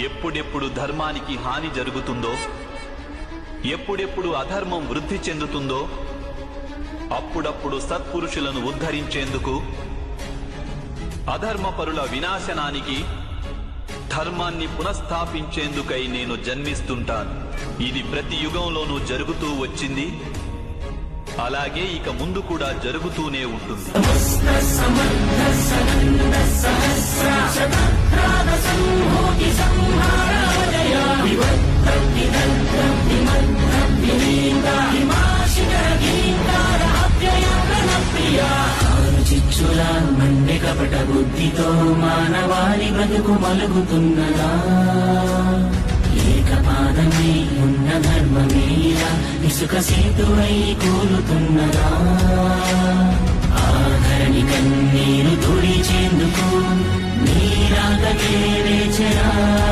ఎప్పుడెప్పుడు ధర్మానికి హాని జరుగుతుందో, ఎప్పుడెప్పుడు అధర్మం వృద్ధి చెందుతుందో అప్పుడప్పుడు సత్పురుషులను ఉద్ధరించేందుకు, అధర్మపరుల వినాశనానికి, ధర్మాన్ని పునఃస్థాపించేందుకై నేను జన్మిస్తుంటాను. ఇది ప్రతి యుగంలోనూ జరుగుతూ వచ్చింది, అలాగే ఇక ముందు కూడా జరుగుతూనే ఉంటుంది. చిచ్చులా మండే కపట బుద్ధితో మానవాళి బ్రతుకు మలుగుతున్నదా? ఏకపాదమే ఉన్న ధర్మమేలా ఇసుక సేతువై కూలుతున్నదా? ఆఖరి కన్నీరు తుడిచేందుకు నీరాగకే వేచరా.